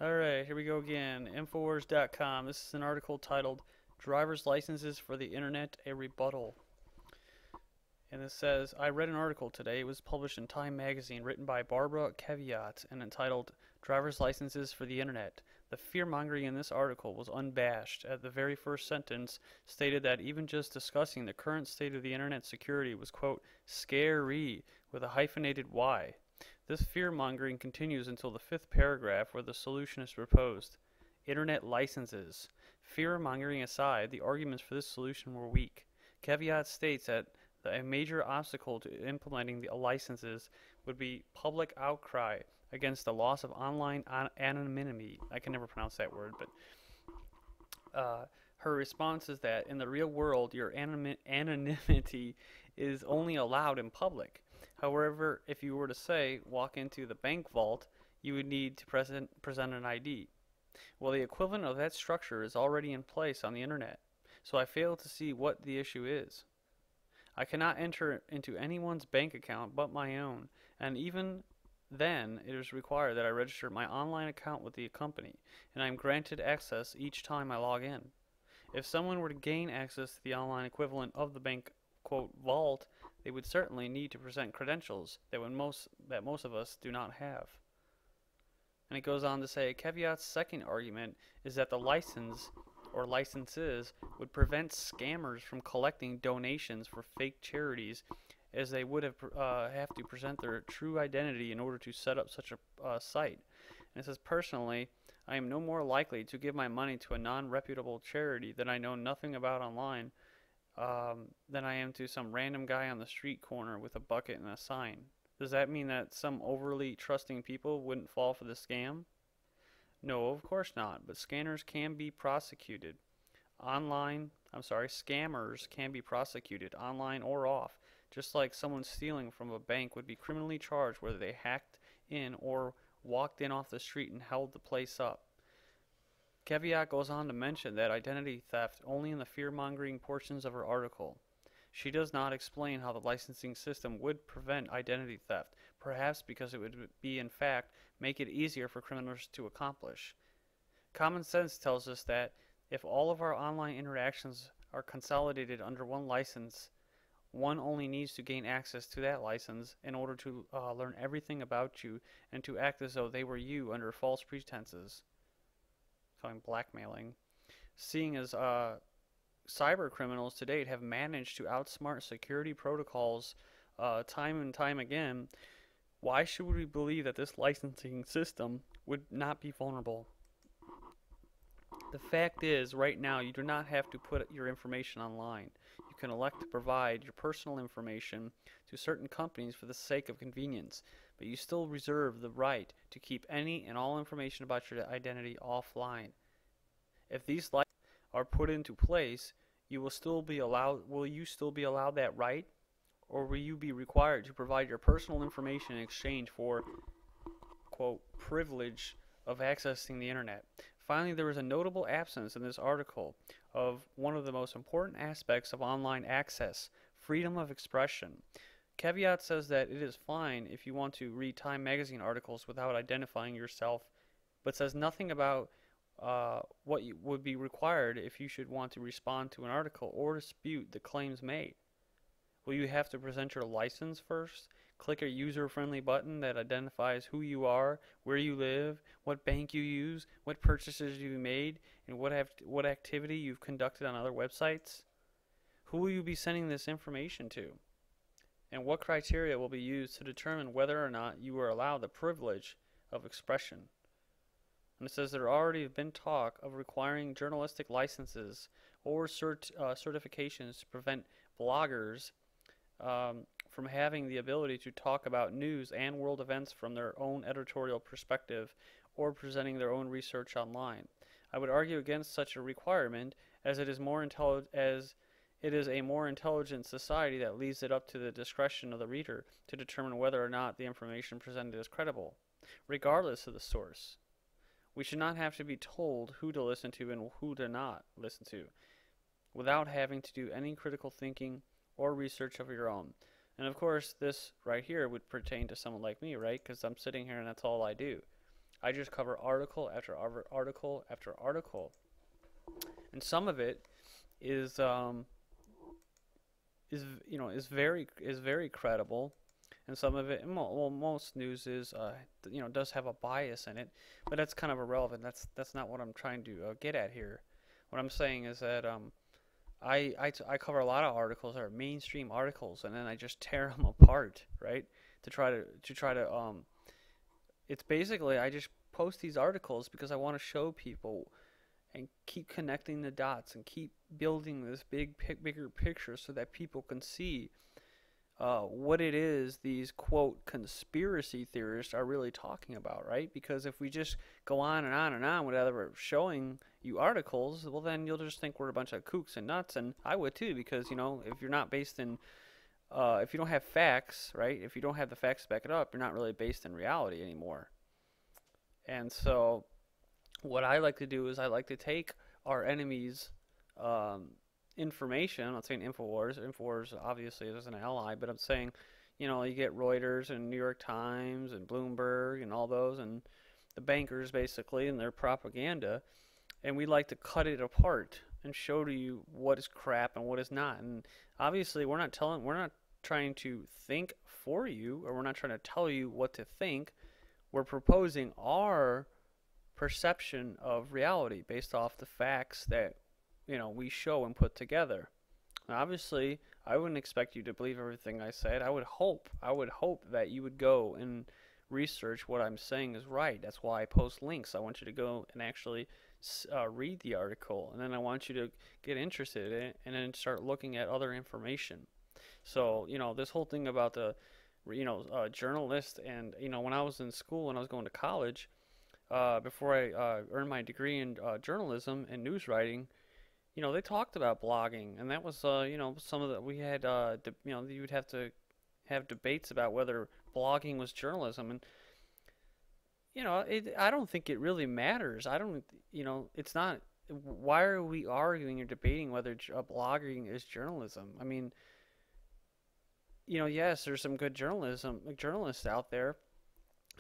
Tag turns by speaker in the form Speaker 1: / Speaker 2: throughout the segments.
Speaker 1: Alright, here we go again. Infowars.com. This is an article titled Driver's Licenses for the Internet, a Rebuttal. And it says, I read an article today. It was published in Time magazine, written by Barbara Kiviats, and entitled Driver's Licenses for the Internet. The fear-mongering in this article was unabashed. At the very first sentence, stated that even just discussing the current state of the Internet security was, quote, scary, with a hyphenated Y. This fear-mongering continues until the fifth paragraph, where the solution is proposed. Internet licenses. Fear-mongering aside, the arguments for this solution were weak. Caveat states that a major obstacle to implementing the licenses would be public outcry against the loss of online anonymity. I can never pronounce that word, but her response is that in the real world, your anonymity is only allowed in public. However, if you were to say, walk into the bank vault, you would need to present an ID. Well, the equivalent of that structure is already in place on the internet, so I fail to see what the issue is. I cannot enter into anyone's bank account but my own, and even then it is required that I register my online account with the company, and I am granted access each time I log in. If someone were to gain access to the online equivalent of the bank, quote, vault, they would certainly need to present credentials that most of us do not have. And it goes on to say, Caveat's second argument is that the license or licenses would prevent scammers from collecting donations for fake charities, as they would have to present their true identity in order to set up such a site. And it says, personally, I am no more likely to give my money to a non-reputable charity that I know nothing about online than I am to some random guy on the street corner with a bucket and a sign. Does that mean that some overly trusting people wouldn't fall for the scam? No, of course not, but scammers can be prosecuted scammers can be prosecuted online or off, just like someone stealing from a bank would be criminally charged whether they hacked in or walked in off the street and held the place up. Caveat goes on to mention that identity theft only in the fear-mongering portions of her article. She does not explain how the licensing system would prevent identity theft, perhaps because it would be, in fact, make it easier for criminals to accomplish. Common sense tells us that if all of our online interactions are consolidated under one license, one only needs to gain access to that license in order to learn everything about you and to act as though they were you under false pretenses. Calling blackmailing. Seeing as cyber criminals to date have managed to outsmart security protocols time and time again, why should we believe that this licensing system would not be vulnerable? The fact is, right now, you do not have to put your information online. You can elect to provide your personal information to certain companies for the sake of convenience, but you still reserve the right to keep any and all information about your identity offline. If these licenses are put into place, will you still be allowed that right? Or will you be required to provide your personal information in exchange for, quote, privilege of accessing the internet? Finally, there is a notable absence in this article of one of the most important aspects of online access, freedom of expression. Caveat says that it is fine if you want to read Time magazine articles without identifying yourself, but says nothing about what would be required if you should want to respond to an article or dispute the claims made. Will you have to present your license first? Click a user-friendly button that identifies who you are, where you live, what bank you use, what purchases you've made, and what activity you've conducted on other websites? Who will you be sending this information to? And what criteria will be used to determine whether or not you are allowed the privilege of expression? And it says there already have been talk of requiring journalistic licenses or certifications to prevent bloggers from having the ability to talk about news and world events from their own editorial perspective or presenting their own research online. I would argue against such a requirement, as it is a more intelligent society that leaves it up to the discretion of the reader to determine whether or not the information presented is credible, regardless of the source. We should not have to be told who to listen to and who to not listen to, without having to do any critical thinking or research of your own. And of course, this right here would pertain to someone like me, right? Because I'm sitting here and that's all I do. I just cover article after article after article, and some of it is is very credible, and some of it, well, most news is does have a bias in it, but that's kind of irrelevant. That's not what I'm trying to get at here. What I'm saying is that I cover a lot of articles that are mainstream articles, and then I just tear them apart, right? To try to it's basically I just post these articles because I want to show people and keep connecting the dots and keep building this bigger picture so that people can see what it is these quote conspiracy theorists are really talking about, right? Because if we just go on and on and on without showing you articles, well, then you'll just think we're a bunch of kooks and nuts, and I would too, because if you're not based in, if you don't have facts, right? If you don't have the facts to back it up, you're not really based in reality anymore. And so, what I like to do is I like to take our enemies' um, information. I'm not saying Infowars. Infowars obviously is an ally, but I'm saying, you get Reuters and New York Times and Bloomberg and all those, and the bankers basically and their propaganda, and we like to cut it apart and show to you what is crap and what is not. And obviously, we're not trying to think for you, or we're not trying to tell you what to think. We're proposing our perception of reality based off the facts that we show and put together. Now, obviously, I wouldn't expect you to believe everything I said. I would hope that you would go and research what I'm saying is right. That's why I post links. I want you to go and actually read the article, and then I want you to get interested in it and then start looking at other information. So, this whole thing about the journalist, and when I was in school, when I was going to college, before I earned my degree in journalism and news writing, they talked about blogging, and that was, some of the we had, you would have to have debates about whether blogging was journalism, and I don't think it really matters. I don't, it's not. Why are we arguing or debating whether blogging is journalism? I mean, yes, there's some good journalists out there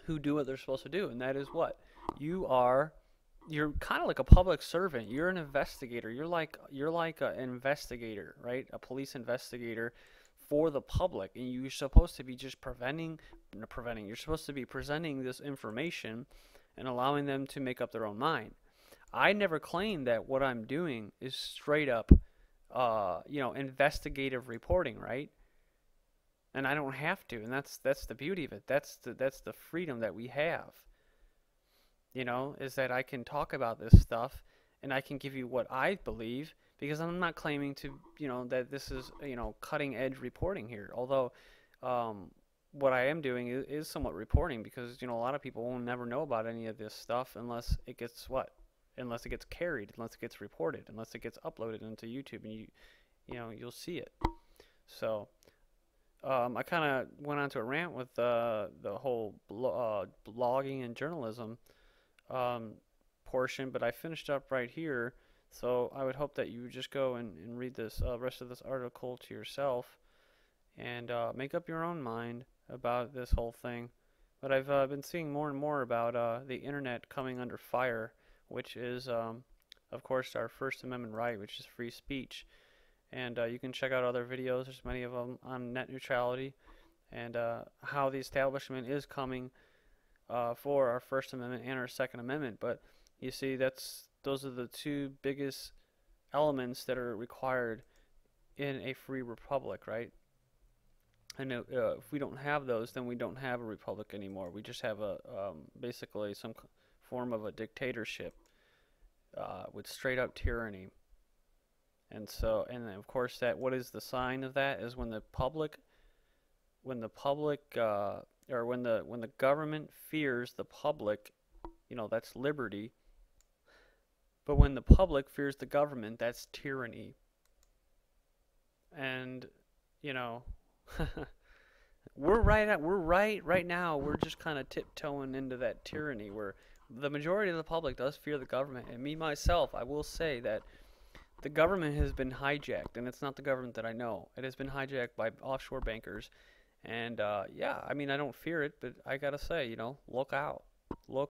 Speaker 1: who do what they're supposed to do, and that is what you are. You're kind of like a public servant. You're an investigator. You're like an investigator, right? A police investigator for the public, and you're supposed to be just preventing. You're supposed to be presenting this information and allowing them to make up their own mind. I never claim that what I'm doing is straight up, investigative reporting, right? And I don't have to, and that's the beauty of it. That's the freedom that we have. Is that I can talk about this stuff and I can give you what I believe, because I'm not claiming to, that this is, cutting edge reporting here. Although, what I am doing is somewhat reporting, because, a lot of people will never know about any of this stuff unless it gets what? Unless it gets carried, unless it gets reported, unless it gets uploaded into YouTube, and you'll see it. So, I kind of went on to a rant with the whole blogging and journalism um, portion, but I finished up right here. So I would hope that you would just go and read this rest of this article to yourself and make up your own mind about this whole thing. But I've been seeing more and more about the internet coming under fire, which is, of course, our First Amendment right, which is free speech. And you can check out other videos. There's many of them on net neutrality and how the establishment is coming for our First Amendment and our Second Amendment. But you see, those are the two biggest elements that are required in a free republic, right? And if we don't have those, then we don't have a republic anymore. We just have basically some form of a dictatorship with straight up tyranny. And so, and then of course, what is the sign of that is when the public, or when the government fears the public, that's liberty. But when the public fears the government, that's tyranny. And right now we're just kind of tiptoeing into that tyranny where the majority of the public does fear the government. And me myself, I will say that the government has been hijacked, and it's not the government that I know. It has been hijacked by offshore bankers. And yeah, I mean, I don't fear it, but I gotta say, look out. Look